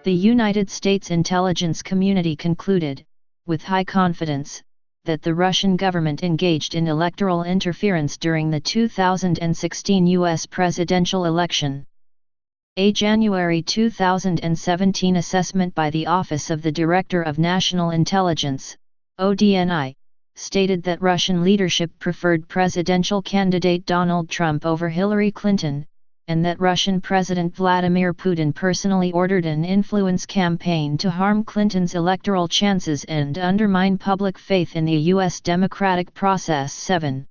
The United States intelligence community concluded, with high confidence, that the Russian government engaged in electoral interference during the 2016 U.S. presidential election. A January 2017 assessment by the Office of the Director of National Intelligence, ODNI, stated that Russian leadership preferred presidential candidate Donald Trump over Hillary Clinton, and that Russian President Vladimir Putin personally ordered an influence campaign to harm Clinton's electoral chances and undermine public faith in the U.S. democratic process. 7.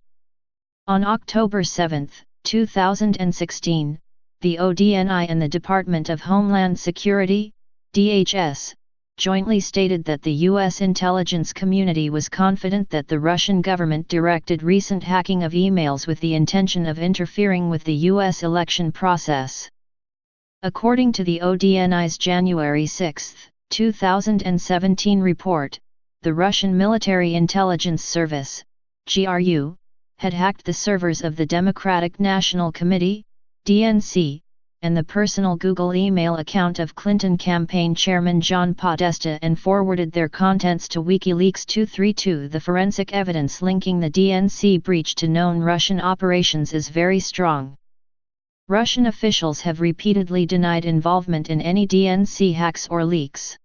On October 7, 2016, the ODNI and the Department of Homeland Security, DHS, jointly stated that the U.S. intelligence community was confident that the Russian government directed recent hacking of emails with the intention of interfering with the U.S. election process. According to the ODNI's January 6, 2017 report, the Russian Military Intelligence Service, GRU, had hacked the servers of the Democratic National Committee, DNC, and the personal Google email account of Clinton campaign chairman John Podesta and forwarded their contents to WikiLeaks 232. The forensic evidence linking the DNC breach to known Russian operations is very strong. Russian officials have repeatedly denied involvement in any DNC hacks or leaks.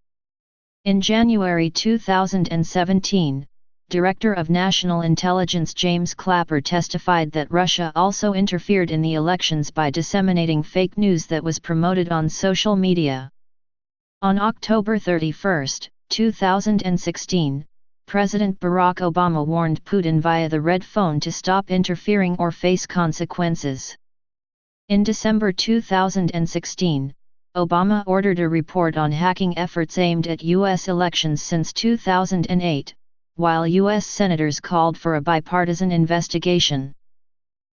In January 2017, Director of National Intelligence James Clapper testified that Russia also interfered in the elections by disseminating fake news that was promoted on social media. On October 31, 2016, President Barack Obama warned Putin via the red phone to stop interfering or face consequences. In December 2016, Obama ordered a report on hacking efforts aimed at U.S. elections since 2008. While U.S. senators called for a bipartisan investigation.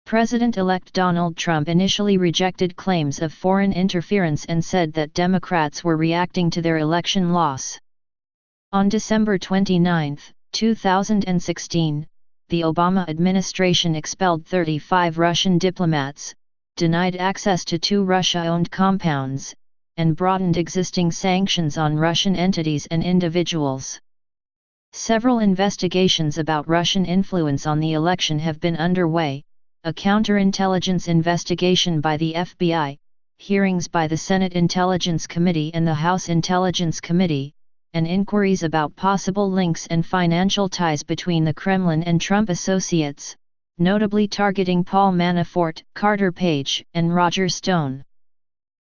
President-elect Donald Trump initially rejected claims of foreign interference and said that Democrats were reacting to their election loss. On December 29, 2016, the Obama administration expelled 35 Russian diplomats, denied access to 2 Russia-owned compounds, and broadened existing sanctions on Russian entities and individuals. Several investigations about Russian influence on the election have been underway, a counterintelligence investigation by the FBI, hearings by the Senate Intelligence Committee and the House Intelligence Committee, and inquiries about possible links and financial ties between the Kremlin and Trump associates, notably targeting Paul Manafort, Carter Page, and Roger Stone.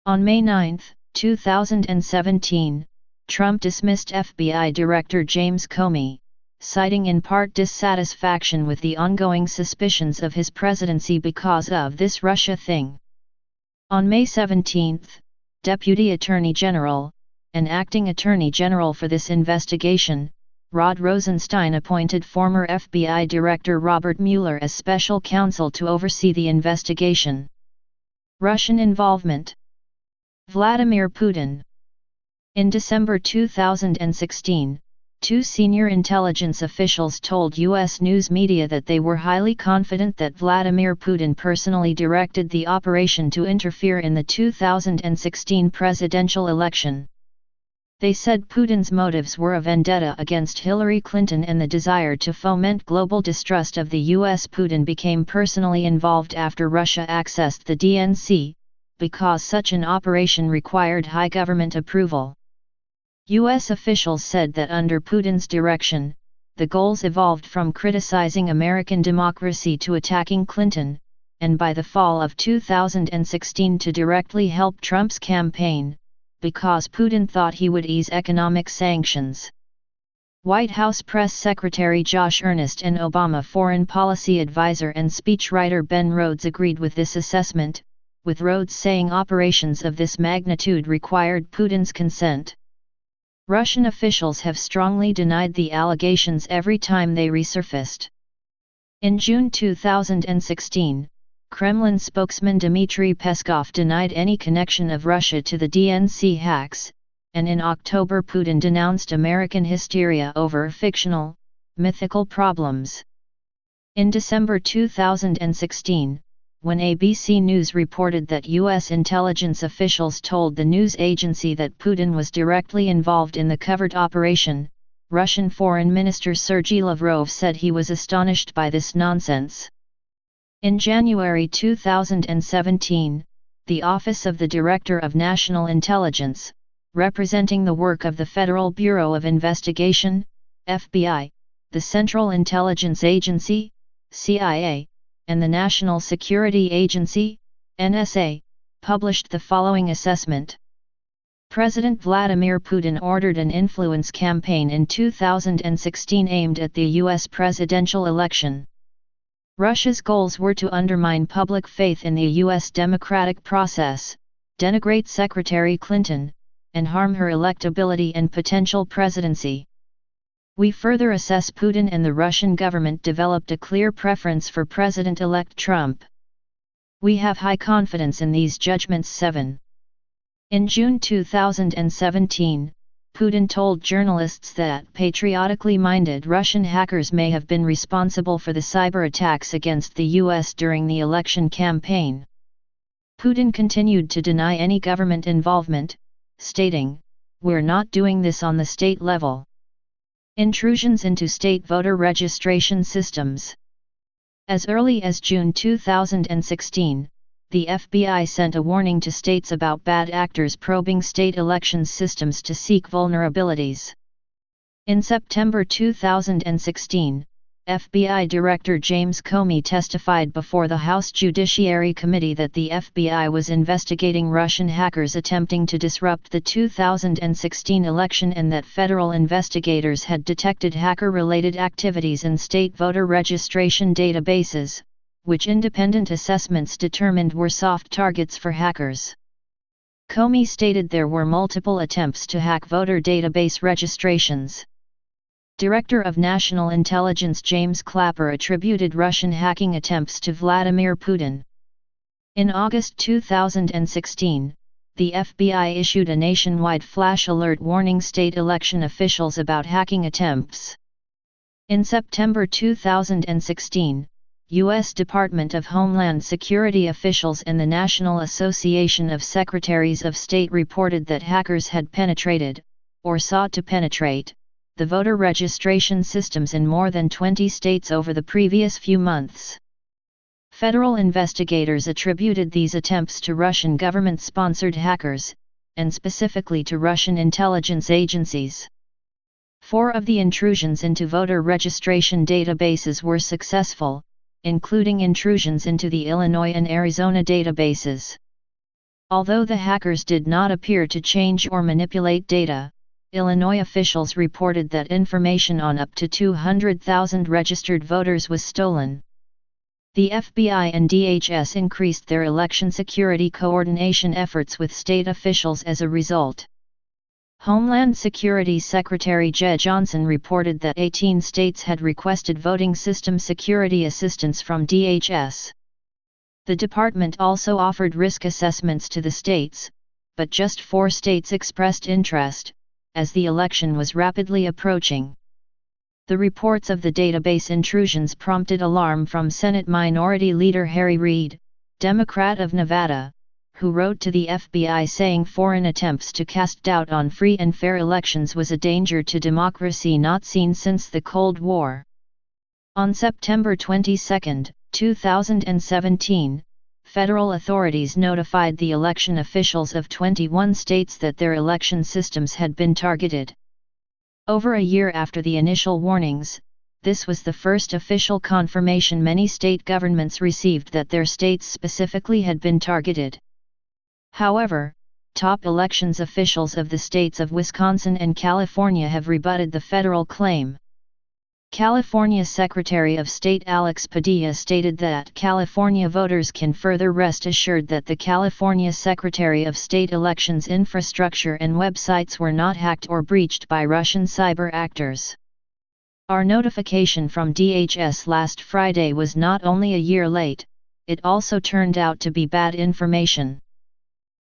On May 9, 2017, Trump dismissed FBI Director James Comey, citing in part dissatisfaction with the ongoing suspicions of his presidency because of this Russia thing. On May 17, Deputy Attorney General, and Acting Attorney General for this investigation, Rod Rosenstein appointed former FBI Director Robert Mueller as special counsel to oversee the investigation. Russian involvement. Vladimir Putin. In December 2016, 2 senior intelligence officials told U.S. news media that they were highly confident that Vladimir Putin personally directed the operation to interfere in the 2016 presidential election. They said Putin's motives were a vendetta against Hillary Clinton and the desire to foment global distrust of the U.S. Putin became personally involved after Russia accessed the DNC, because such an operation required high government approval. U.S. officials said that under Putin's direction, the goals evolved from criticizing American democracy to attacking Clinton, and by the fall of 2016 to directly help Trump's campaign, because Putin thought he would ease economic sanctions. White House Press Secretary Josh Earnest and Obama foreign policy advisor and speechwriter Ben Rhodes agreed with this assessment, with Rhodes saying operations of this magnitude required Putin's consent. Russian officials have strongly denied the allegations every time they resurfaced. In June 2016, Kremlin spokesman Dmitry Peskov denied any connection of Russia to the DNC hacks, and in October Putin denounced American hysteria over fictional, mythical problems. In December 2016, when ABC News reported that U.S. intelligence officials told the news agency that Putin was directly involved in the covert operation, Russian Foreign Minister Sergei Lavrov said he was astonished by this nonsense. In January 2017, the Office of the Director of National Intelligence, representing the work of the Federal Bureau of Investigation, FBI, the Central Intelligence Agency, CIA, and the National Security Agency, NSA, published the following assessment. President Vladimir Putin ordered an influence campaign in 2016 aimed at the U.S. presidential election. Russia's goals were to undermine public faith in the U.S. democratic process, denigrate Secretary Clinton, and harm her electability and potential presidency. We further assess Putin and the Russian government developed a clear preference for President-elect Trump. We have high confidence in these judgments. 7. In June 2017, Putin told journalists that patriotically minded Russian hackers may have been responsible for the cyber attacks against the U.S. during the election campaign. Putin continued to deny any government involvement, stating, "We're not doing this on the state level." Intrusions into state voter registration systems. As early as June 2016, the FBI sent a warning to states about bad actors probing state elections systems to seek vulnerabilities. In September 2016, FBI Director James Comey testified before the House Judiciary Committee that the FBI was investigating Russian hackers attempting to disrupt the 2016 election and that federal investigators had detected hacker-related activities in state voter registration databases, which independent assessments determined were soft targets for hackers. Comey stated there were multiple attempts to hack voter database registrations. Director of National Intelligence James Clapper attributed Russian hacking attempts to Vladimir Putin. In August 2016, the FBI issued a nationwide flash alert warning state election officials about hacking attempts. In September 2016, U.S. Department of Homeland Security officials and the National Association of Secretaries of State reported that hackers had penetrated, or sought to penetrate, the voter registration systems in more than 20 states over the previous few months. Federal investigators attributed these attempts to Russian government-sponsored hackers, and specifically to Russian intelligence agencies. 4 of the intrusions into voter registration databases were successful, including intrusions into the Illinois and Arizona databases. Although the hackers did not appear to change or manipulate data, Illinois officials reported that information on up to 200,000 registered voters was stolen. The FBI and DHS increased their election security coordination efforts with state officials as a result. Homeland Security Secretary Jeh Johnson reported that 18 states had requested voting system security assistance from DHS. The department also offered risk assessments to the states, but just 4 states expressed interest, as the election was rapidly approaching. The reports of the database intrusions prompted alarm from Senate Minority Leader Harry Reid, Democrat of Nevada, who wrote to the FBI saying foreign attempts to cast doubt on free and fair elections was a danger to democracy not seen since the Cold War. On September 22, 2017, federal authorities notified the election officials of 21 states that their election systems had been targeted. Over a year after the initial warnings, this was the first official confirmation many state governments received that their states specifically had been targeted. However, top elections officials of the states of Wisconsin and California have rebutted the federal claim. California Secretary of State Alex Padilla stated that California voters can further rest assured that the California Secretary of State elections infrastructure and websites were not hacked or breached by Russian cyber actors. Our notification from DHS last Friday was not only a year late, it also turned out to be bad information.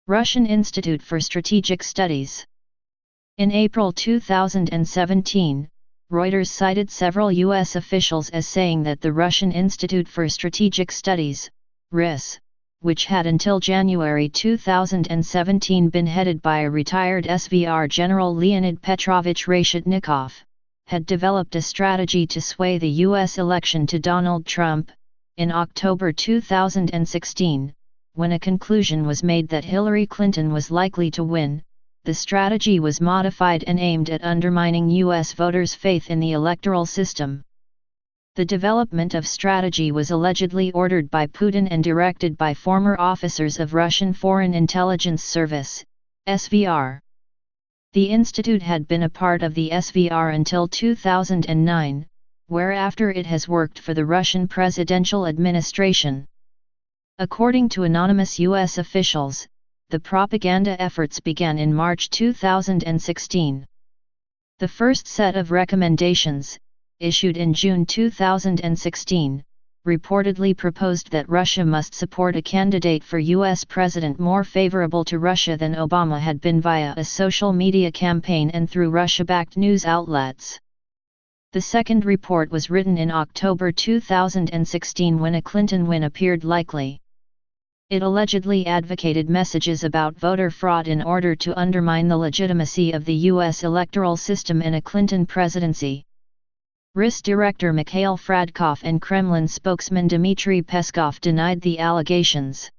Russian Institute for Strategic Studies. In April 2017, Reuters cited several U.S. officials as saying that the Russian Institute for Strategic Studies, RIS, which had until January 2017 been headed by a retired SVR General Leonid Petrovich Reshetnikov, had developed a strategy to sway the U.S. election to Donald Trump. In October 2016, when a conclusion was made that Hillary Clinton was likely to win, the strategy was modified and aimed at undermining U.S. voters' faith in the electoral system. The development of strategy was allegedly ordered by Putin and directed by former officers of Russian Foreign Intelligence Service, SVR. The institute had been a part of the SVR until 2009, whereafter it has worked for the Russian presidential administration. According to anonymous U.S. officials, the propaganda efforts began in March 2016. The first set of recommendations, issued in June 2016, reportedly proposed that Russia must support a candidate for U.S. president more favorable to Russia than Obama had been via a social media campaign and through Russia-backed news outlets. The second report was written in October 2016 when a Clinton win appeared likely. It allegedly advocated messages about voter fraud in order to undermine the legitimacy of the U.S. electoral system in a Clinton presidency. RIS director Mikhail Fradkov and Kremlin spokesman Dmitry Peskov denied the allegations.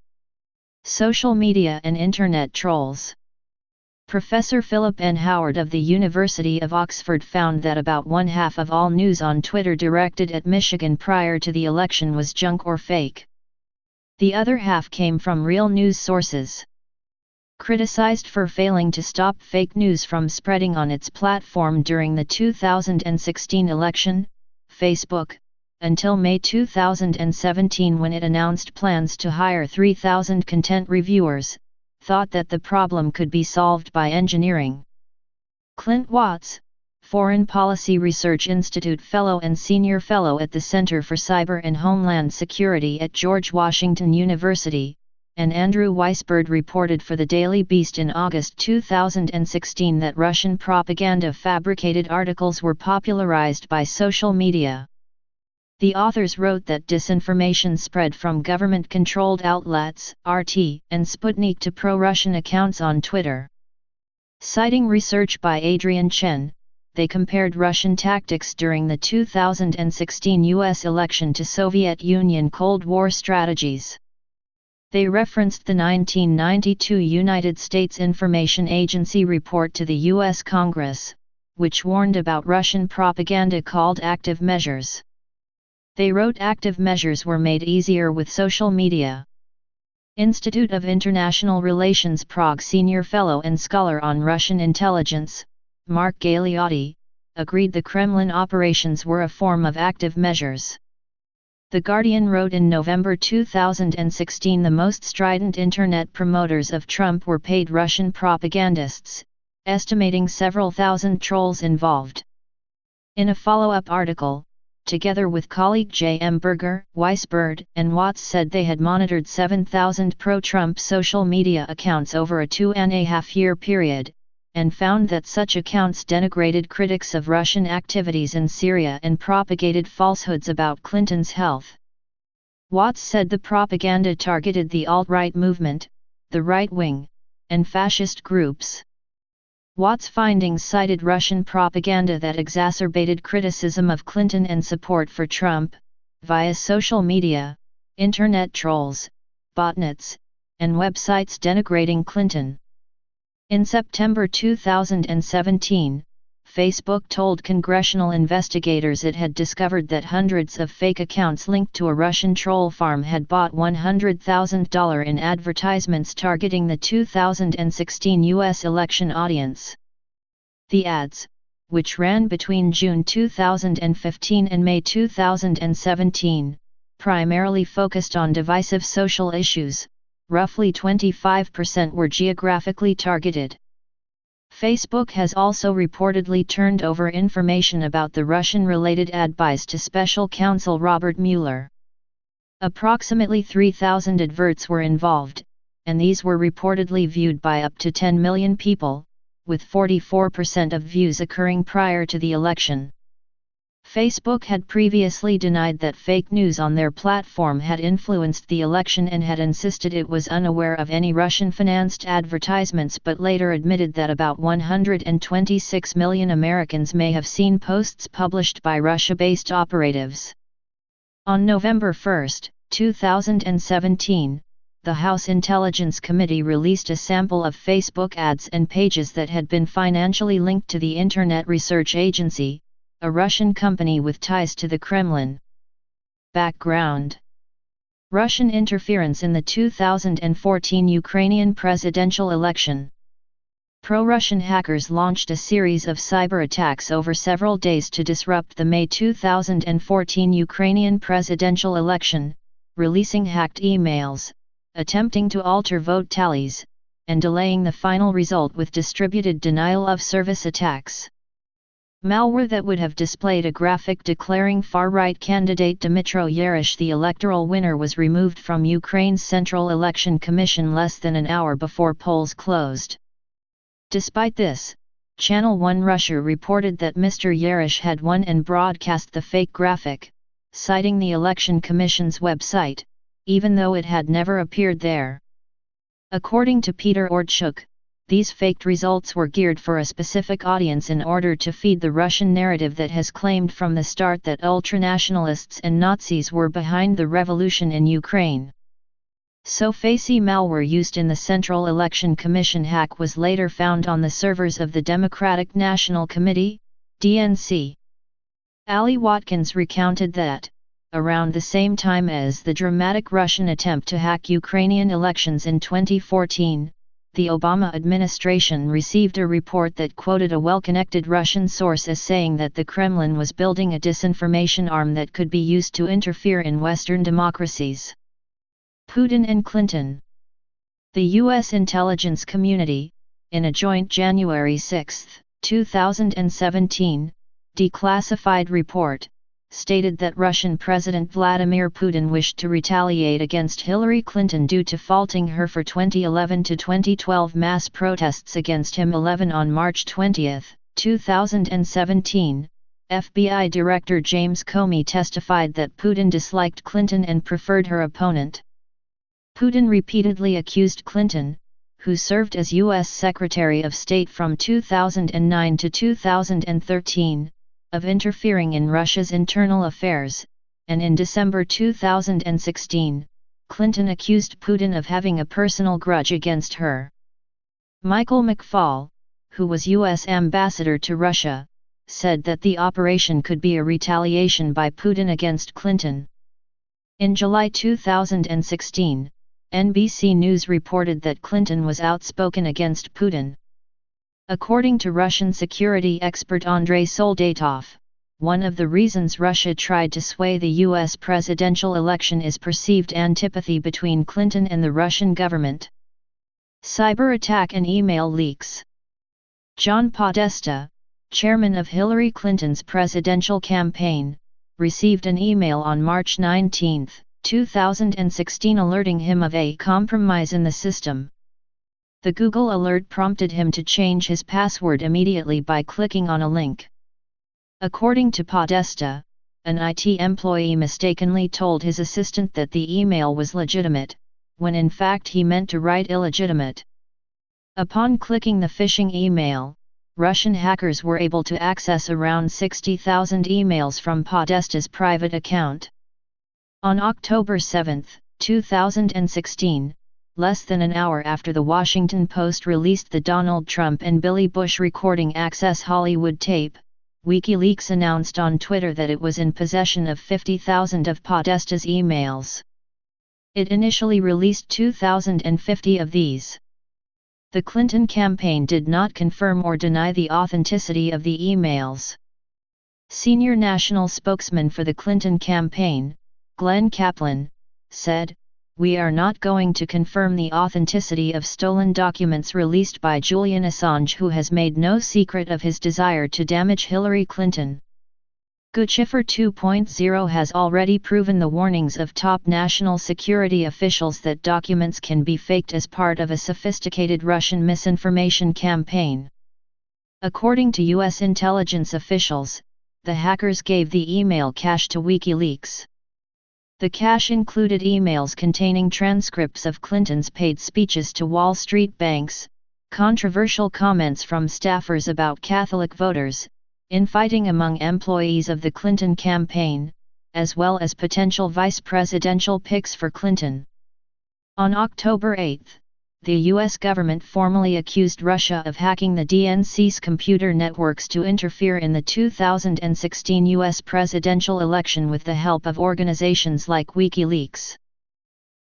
Social media and Internet trolls. Professor Philip N. Howard of the University of Oxford found that about one-half of all news on Twitter directed at Michigan prior to the election was junk or fake. The other half came from real news sources. Criticized for failing to stop fake news from spreading on its platform during the 2016 election, Facebook, until May 2017 when it announced plans to hire 3,000 content reviewers, thought that the problem could be solved by engineering. Clint Watts, Foreign Policy Research Institute Fellow and Senior Fellow at the Center for Cyber and Homeland Security at George Washington University, and Andrew Weisburd reported for the Daily Beast in August 2016 that Russian propaganda-fabricated articles were popularized by social media. The authors wrote that disinformation spread from government-controlled outlets, RT, and Sputnik to pro-Russian accounts on Twitter. Citing research by Adrian Chen, they compared Russian tactics during the 2016 U.S. election to Soviet Union Cold War strategies. They referenced the 1992 United States Information Agency report to the U.S. Congress, which warned about Russian propaganda called active measures. They wrote active measures were made easier with social media. Institute of International Relations Prague Senior Fellow and Scholar on Russian Intelligence, Mark Galeotti, agreed the Kremlin operations were a form of active measures. The Guardian wrote in November 2016 the most strident internet promoters of Trump were paid Russian propagandists, estimating several thousand trolls involved. In a follow-up article, together with colleague J. M. Berger, Weisburd, and Watts said they had monitored 7,000 pro-Trump social media accounts over a 2.5-year period, and found that such accounts denigrated critics of Russian activities in Syria and propagated falsehoods about Clinton's health. Watts said the propaganda targeted the alt-right movement, the right wing, and fascist groups. Watts' findings cited Russian propaganda that exacerbated criticism of Clinton and support for Trump, via social media, internet trolls, botnets, and websites denigrating Clinton. In September 2017, Facebook told congressional investigators it had discovered that hundreds of fake accounts linked to a Russian troll farm had bought $100,000 in advertisements targeting the 2016 U.S. election audience. The ads, which ran between June 2015 and May 2017, primarily focused on divisive social issues. Roughly 25% were geographically targeted. Facebook has also reportedly turned over information about the Russian-related ad buys to special counsel Robert Mueller. Approximately 3,000 adverts were involved, and these were reportedly viewed by up to 10 million people, with 44% of views occurring prior to the election. Facebook had previously denied that fake news on their platform had influenced the election and had insisted it was unaware of any Russian-financed advertisements, but later admitted that about 126 million Americans may have seen posts published by Russia-based operatives. On November 1, 2017, the House Intelligence Committee released a sample of Facebook ads and pages that had been financially linked to the Internet Research Agency, a Russian company with ties to the Kremlin. Background: Russian interference in the 2014 Ukrainian presidential election. Pro-Russian hackers launched a series of cyber attacks over several days to disrupt the May 2014 Ukrainian presidential election, releasing hacked emails, attempting to alter vote tallies, and delaying the final result with distributed denial-of-service attacks. Malware that would have displayed a graphic declaring far-right candidate Dmytro Yeresh the electoral winner was removed from Ukraine's Central Election Commission less than an hour before polls closed. Despite this, Channel 1 Russia reported that Mr. Yeresh had won and broadcast the fake graphic, citing the Election Commission's website, even though it had never appeared there. According to Peter Ortchuk, these faked results were geared for a specific audience in order to feed the Russian narrative that has claimed from the start that ultranationalists and Nazis were behind the revolution in Ukraine. So facey malware used in the Central Election Commission hack was later found on the servers of the Democratic National Committee, DNC. Ali Watkins recounted that, around the same time as the dramatic Russian attempt to hack Ukrainian elections in 2014, the Obama administration received a report that quoted a well-connected Russian source as saying that the Kremlin was building a disinformation arm that could be used to interfere in Western democracies. Putin and Clinton. The U.S. intelligence community, in a joint January 6, 2017, declassified report, stated that Russian President Vladimir Putin wished to retaliate against Hillary Clinton due to faulting her for 2011 to 2012 mass protests against him. On March 20, 2017, FBI Director James Comey testified that Putin disliked Clinton and preferred her opponent. Putin repeatedly accused Clinton, who served as U.S. Secretary of State from 2009 to 2013, of interfering in Russia's internal affairs, and in December 2016, Clinton accused Putin of having a personal grudge against her. Michael McFaul, who was U.S. ambassador to Russia, said that the operation could be a retaliation by Putin against Clinton. In July 2016, NBC News reported that Clinton was outspoken against Putin. According to Russian security expert Andrei Soldatov, one of the reasons Russia tried to sway the U.S. presidential election is perceived antipathy between Clinton and the Russian government. Cyber attack and email leaks. John Podesta, chairman of Hillary Clinton's presidential campaign, received an email on March 19, 2016 alerting him of a compromise in the system. The Google alert prompted him to change his password immediately by clicking on a link. According to Podesta, an IT employee mistakenly told his assistant that the email was legitimate, when in fact he meant to write illegitimate. Upon clicking the phishing email, Russian hackers were able to access around 60,000 emails from Podesta's private account. On October 7, 2016, less than an hour after the Washington Post released the Donald Trump and Billy Bush recording Access Hollywood tape, WikiLeaks announced on Twitter that it was in possession of 50,000 of Podesta's emails. It initially released 2,050 of these. The Clinton campaign did not confirm or deny the authenticity of the emails. Senior national spokesman for the Clinton campaign, Glenn Kaplan, said, "We are not going to confirm the authenticity of stolen documents released by Julian Assange, who has made no secret of his desire to damage Hillary Clinton." Guccifer 2.0 has already proven the warnings of top national security officials that documents can be faked as part of a sophisticated Russian misinformation campaign. According to U.S. intelligence officials, the hackers gave the email cache to WikiLeaks. The cache included emails containing transcripts of Clinton's paid speeches to Wall Street banks, controversial comments from staffers about Catholic voters, infighting among employees of the Clinton campaign, as well as potential vice presidential picks for Clinton. On October 8, the U.S. government formally accused Russia of hacking the DNC's computer networks to interfere in the 2016 U.S. presidential election with the help of organizations like WikiLeaks.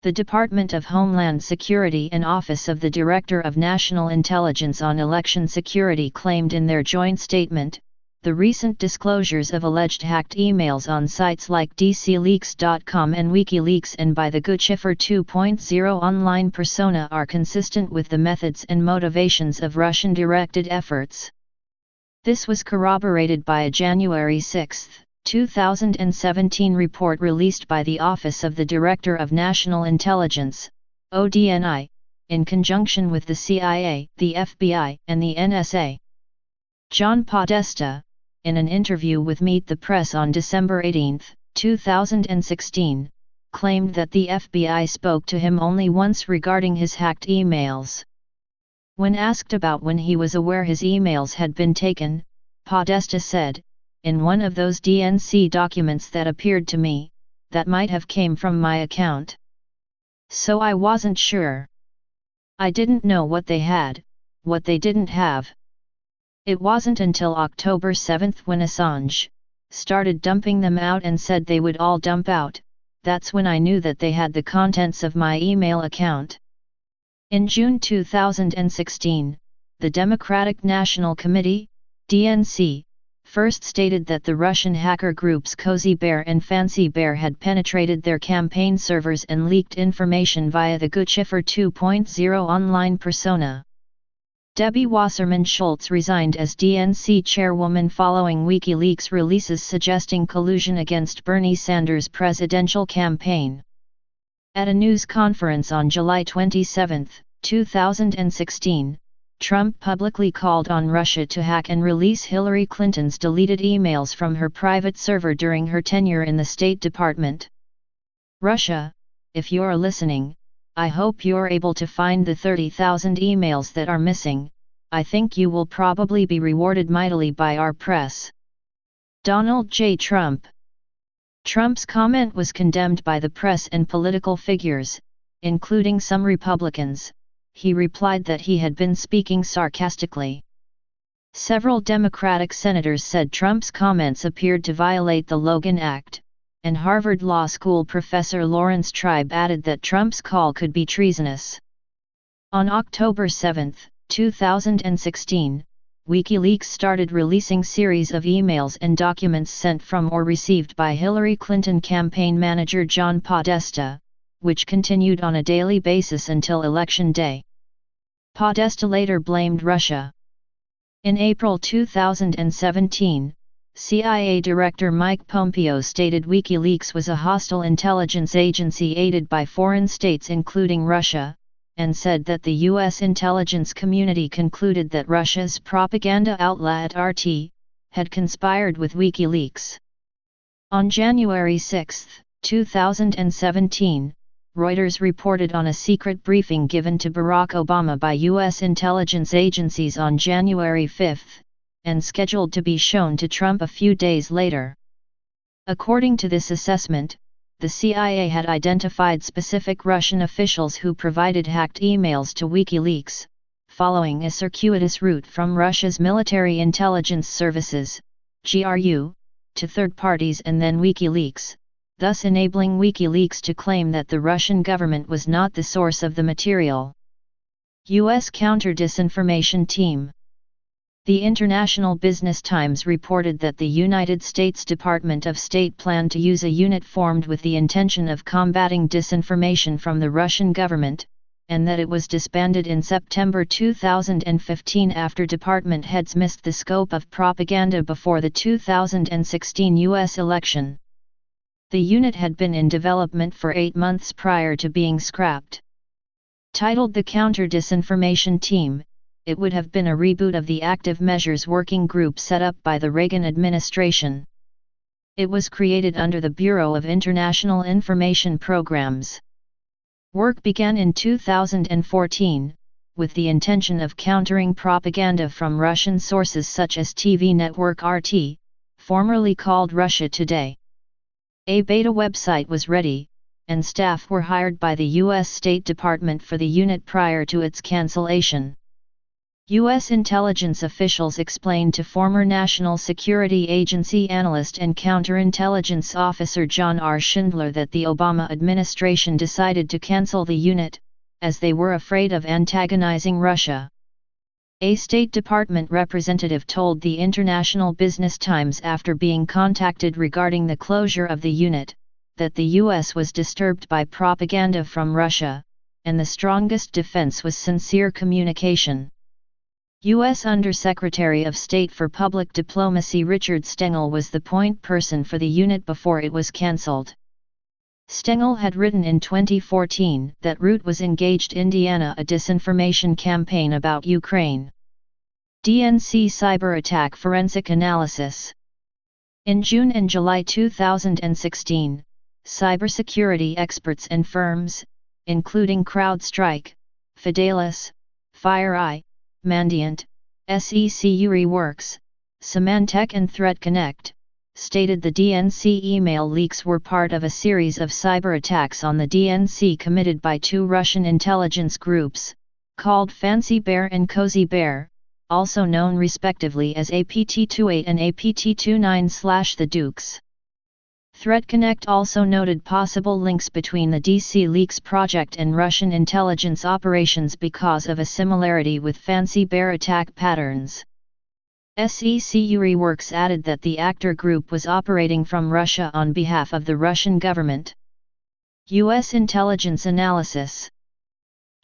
The Department of Homeland Security and Office of the Director of National Intelligence on Election Security claimed in their joint statement, the recent disclosures of alleged hacked emails on sites like dcleaks.com and WikiLeaks and by the Guccifer 2.0 online persona are consistent with the methods and motivations of Russian-directed efforts. This was corroborated by a January 6, 2017 report released by the Office of the Director of National Intelligence, ODNI, in conjunction with the CIA, the FBI, and the NSA. John Podesta, in an interview with Meet the Press on December 18, 2016, claimed that the FBI spoke to him only once regarding his hacked emails. When asked about when he was aware his emails had been taken, Podesta said, "In one of those DNC documents that appeared to me, that might have came from my account. So I wasn't sure. I didn't know what they had, what they didn't have." It wasn't until October 7 when Assange started dumping them out and said they would all dump out, that's when I knew that they had the contents of my email account. In June 2016, the Democratic National Committee, DNC, first stated that the Russian hacker groups Cozy Bear and Fancy Bear had penetrated their campaign servers and leaked information via the Guccifer 2.0 online persona. Debbie Wasserman Schultz resigned as DNC chairwoman following WikiLeaks releases suggesting collusion against Bernie Sanders' presidential campaign. At a news conference on July 27, 2016, Trump publicly called on Russia to hack and release Hillary Clinton's deleted emails from her private server during her tenure in the State Department. Russia, if you're listening, I hope you're able to find the 30,000 emails that are missing. I think you will probably be rewarded mightily by our press. Donald J. Trump. Trump's comment was condemned by the press and political figures, including some Republicans. He replied that he had been speaking sarcastically. Several Democratic senators said Trump's comments appeared to violate the Logan Act, and Harvard Law School professor Lawrence Tribe added that Trump's call could be treasonous. On October 7, 2016, WikiLeaks started releasing series of emails and documents sent from or received by Hillary Clinton campaign manager John Podesta, which continued on a daily basis until Election Day. Podesta later blamed Russia. In April 2017, CIA Director Mike Pompeo stated WikiLeaks was a hostile intelligence agency aided by foreign states including Russia, and said that the U.S. intelligence community concluded that Russia's propaganda outlet RT had conspired with WikiLeaks. On January 6, 2017, Reuters reported on a secret briefing given to Barack Obama by U.S. intelligence agencies on January 5, and scheduled to be shown to Trump a few days later. According to this assessment, the CIA had identified specific Russian officials who provided hacked emails to WikiLeaks, following a circuitous route from Russia's military intelligence services, GRU, to third parties and then WikiLeaks, thus enabling WikiLeaks to claim that the Russian government was not the source of the material. U.S. Counter-Disinformation Team. The International Business Times reported that the United States Department of State planned to use a unit formed with the intention of combating disinformation from the Russian government, and that it was disbanded in September 2015 after department heads missed the scope of propaganda before the 2016 U.S. election. The unit had been in development for 8 months prior to being scrapped. Titled the Counter-Disinformation Team, it would have been a reboot of the active measures working group set up by the Reagan administration. It was created under the Bureau of International Information Programs. Work began in 2014, with the intention of countering propaganda from Russian sources such as TV network RT, formerly called Russia Today. A beta website was ready, and staff were hired by the U.S. State Department for the unit prior to its cancellation. U.S. intelligence officials explained to former National Security Agency analyst and counterintelligence officer John R. Schindler that the Obama administration decided to cancel the unit, as they were afraid of antagonizing Russia. A State Department representative told the International Business Times after being contacted regarding the closure of the unit, that the U.S. was disturbed by propaganda from Russia, and the strongest defense was sincere communication. U.S. Undersecretary of State for Public Diplomacy Richard Stengel was the point person for the unit before it was cancelled. Stengel had written in 2014 that Root was engaged Indiana a disinformation campaign about Ukraine. DNC cyber attack forensic analysis. In June and July 2016, cybersecurity experts and firms, including CrowdStrike, Fidelis, FireEye, Mandiant, SECUReWorks, Symantec and ThreatConnect, stated the DNC email leaks were part of a series of cyber attacks on the DNC committed by two Russian intelligence groups, called Fancy Bear and Cozy Bear, also known respectively as APT-28 and APT-29/The Dukes. ThreatConnect also noted possible links between the DC Leaks project and Russian intelligence operations because of a similarity with Fancy Bear attack patterns. SECUReWorks added that the actor group was operating from Russia on behalf of the Russian government. U.S. intelligence analysis.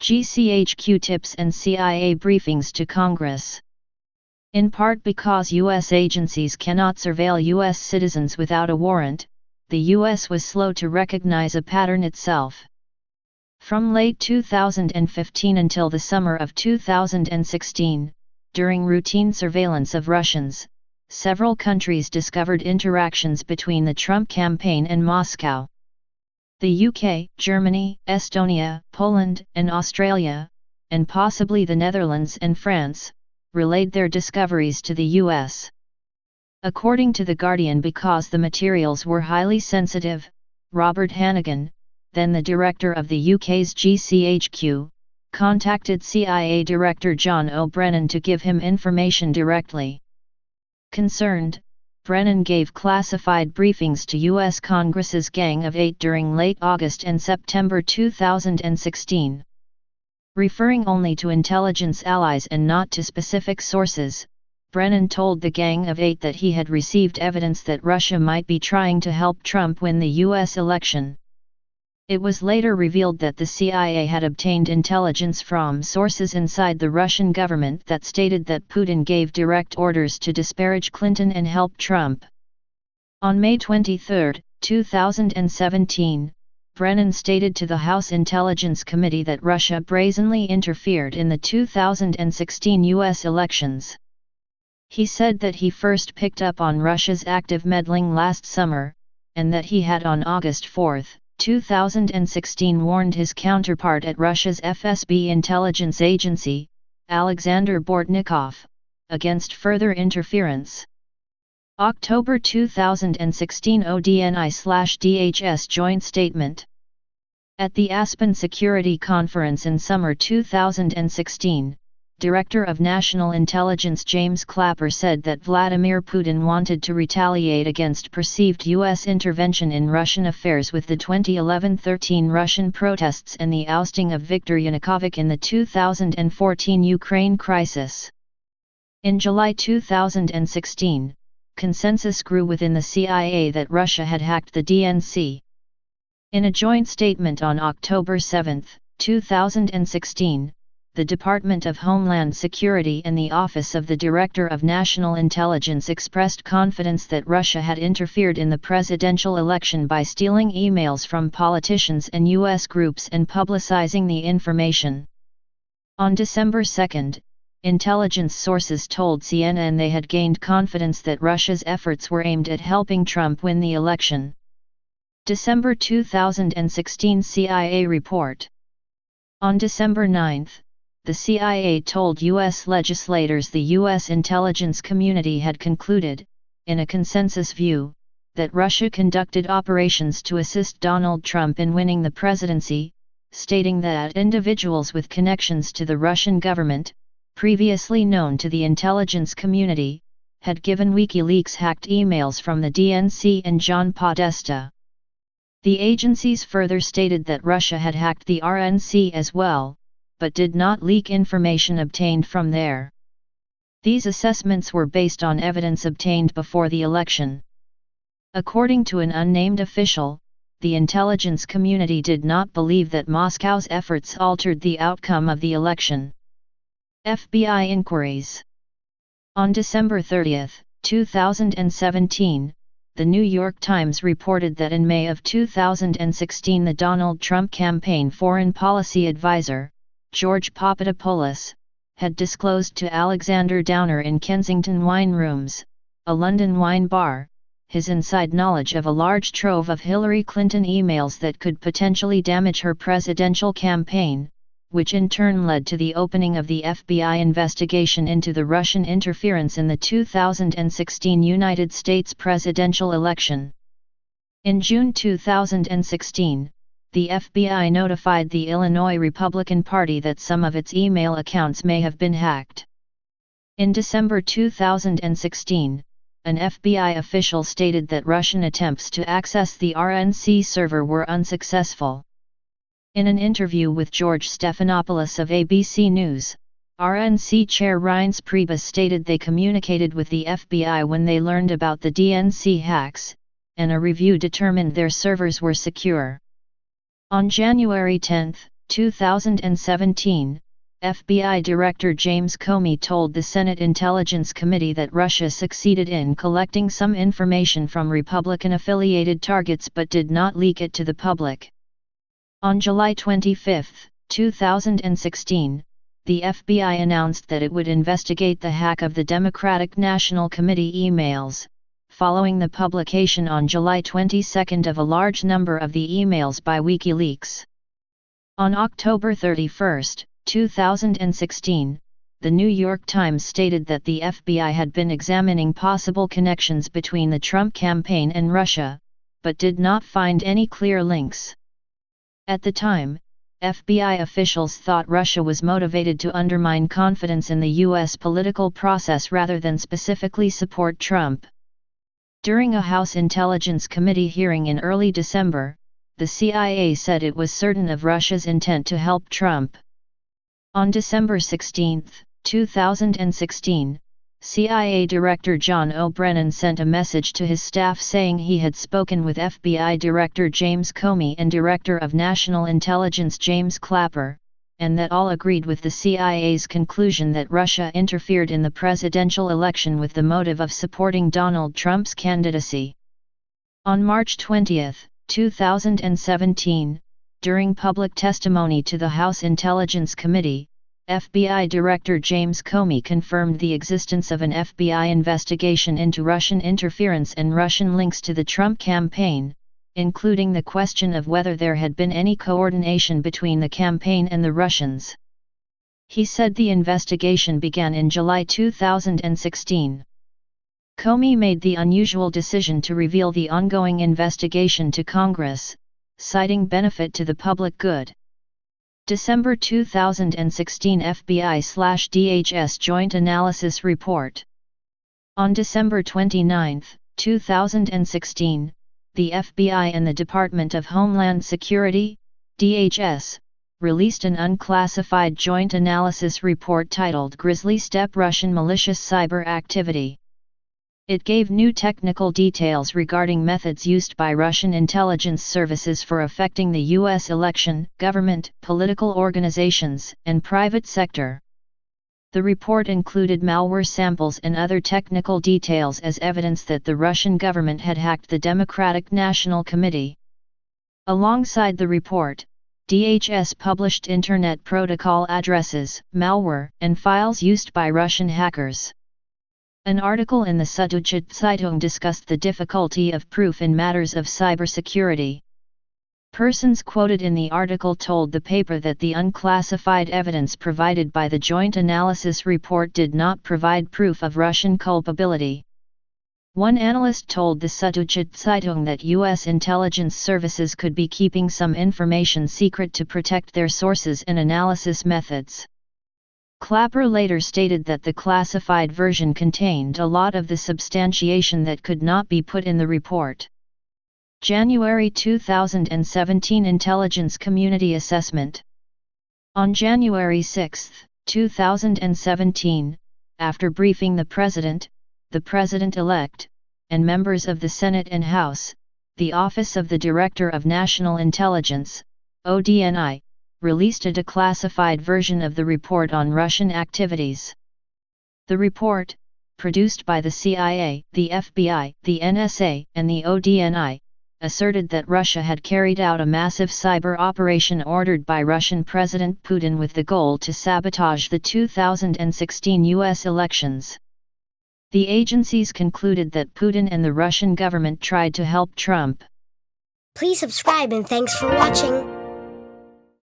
GCHQ tips and CIA briefings to Congress. In part because U.S. agencies cannot surveil U.S. citizens without a warrant, the U.S. was slow to recognize a pattern itself. From late 2015 until the summer of 2016, during routine surveillance of Russians, several countries discovered interactions between the Trump campaign and Moscow. The UK, Germany, Estonia, Poland, and Australia, and possibly the Netherlands and France, relayed their discoveries to the U.S. According to The Guardian, because the materials were highly sensitive, Robert Hannigan, then the director of the UK's GCHQ, contacted CIA Director John O'Brennan to give him information directly. Concerned, Brennan gave classified briefings to U.S. Congress's Gang of Eight during late August and September 2016. Referring only to intelligence allies and not to specific sources, Brennan told the Gang of Eight that he had received evidence that Russia might be trying to help Trump win the U.S. election. It was later revealed that the CIA had obtained intelligence from sources inside the Russian government that stated that Putin gave direct orders to disparage Clinton and help Trump. On May 23, 2017, Brennan stated to the House Intelligence Committee that Russia brazenly interfered in the 2016 U.S. elections. He said that he first picked up on Russia's active meddling last summer, and that he had on August 4, 2016 warned his counterpart at Russia's FSB intelligence agency, Alexander Bortnikov, against further interference. October 2016 ODNI/DHS Joint Statement. At the Aspen Security Conference in summer 2016, Director of National Intelligence James Clapper said that Vladimir Putin wanted to retaliate against perceived U.S. intervention in Russian affairs with the 2011-13 Russian protests and the ousting of Viktor Yanukovych in the 2014 Ukraine crisis. In July 2016, consensus grew within the CIA that Russia had hacked the DNC. In a joint statement on October 7, 2016, the Department of Homeland Security and the Office of the Director of National Intelligence expressed confidence that Russia had interfered in the presidential election by stealing emails from politicians and U.S. groups and publicizing the information. On December 2, intelligence sources told CNN they had gained confidence that Russia's efforts were aimed at helping Trump win the election. December 2016 CIA report. On December 9, the CIA told U.S. legislators the U.S. intelligence community had concluded, in a consensus view, that Russia conducted operations to assist Donald Trump in winning the presidency, stating that individuals with connections to the Russian government, previously known to the intelligence community, had given WikiLeaks hacked emails from the DNC and John Podesta. The agencies further stated that Russia had hacked the RNC as well, but did not leak information obtained from there. These assessments were based on evidence obtained before the election. According to an unnamed official, the intelligence community did not believe that Moscow's efforts altered the outcome of the election. FBI inquiries. On December 30, 2017, the New York Times reported that in May of 2016 the Donald Trump campaign foreign policy advisor, George Papadopoulos, had disclosed to Alexander Downer in Kensington Wine Rooms, a London wine bar, his inside knowledge of a large trove of Hillary Clinton emails that could potentially damage her presidential campaign, which in turn led to the opening of the FBI investigation into the Russian interference in the 2016 United States presidential election. In June 2016, the FBI notified the Illinois Republican Party that some of its email accounts may have been hacked. In December 2016, an FBI official stated that Russian attempts to access the RNC server were unsuccessful. In an interview with George Stephanopoulos of ABC News, RNC Chair Reince Priebus stated they communicated with the FBI when they learned about the DNC hacks, and a review determined their servers were secure. On January 10, 2017, FBI Director James Comey told the Senate Intelligence Committee that Russia succeeded in collecting some information from Republican-affiliated targets but did not leak it to the public. On July 25, 2016, the FBI announced that it would investigate the hack of the Democratic National Committee emails, following the publication on July 22 of a large number of the emails by WikiLeaks. On October 31, 2016, the New York Times stated that the FBI had been examining possible connections between the Trump campaign and Russia, but did not find any clear links. At the time, FBI officials thought Russia was motivated to undermine confidence in the U.S. political process rather than specifically support Trump. During a House Intelligence Committee hearing in early December, the CIA said it was certain of Russia's intent to help Trump. On December 16, 2016, CIA Director John O'Brennan sent a message to his staff saying he had spoken with FBI Director James Comey and Director of National Intelligence James Clapper, and that all agreed with the CIA's conclusion that Russia interfered in the presidential election with the motive of supporting Donald Trump's candidacy. On March 20, 2017, during public testimony to the House Intelligence Committee, FBI Director James Comey confirmed the existence of an FBI investigation into Russian interference and Russian links to the Trump campaign, including the question of whether there had been any coordination between the campaign and the Russians. He said the investigation began in July 2016. Comey made the unusual decision to reveal the ongoing investigation to Congress, citing benefit to the public good. December 2016 FBI/DHS Joint Analysis Report. On December 29, 2016, the FBI and the Department of Homeland Security, DHS, released an unclassified joint analysis report titled Grizzly Step Russian Malicious Cyber Activity. It gave new technical details regarding methods used by Russian intelligence services for affecting the U.S. election, government, political organizations, and private sector. The report included malware samples and other technical details as evidence that the Russian government had hacked the Democratic National Committee. Alongside the report, DHS published Internet Protocol addresses, malware, and files used by Russian hackers. An article in the Süddeutsche Zeitung discussed the difficulty of proof in matters of cybersecurity. Persons quoted in the article told the paper that the unclassified evidence provided by the Joint Analysis Report did not provide proof of Russian culpability. One analyst told the Süddeutsche Zeitung that U.S. intelligence services could be keeping some information secret to protect their sources and analysis methods. Clapper later stated that the classified version contained a lot of the substantiation that could not be put in the report. January 2017 Intelligence Community Assessment. On January 6, 2017, after briefing the President-elect, and members of the Senate and House, the Office of the Director of National Intelligence, ODNI, released a declassified version of the report on Russian activities. The report, produced by the CIA, the FBI, the NSA, and the ODNI, asserted that Russia had carried out a massive cyber operation ordered by Russian President Putin with the goal to sabotage the 2016 U.S. elections. The agencies concluded that Putin and the Russian government tried to help Trump. Please subscribe and thanks for watching.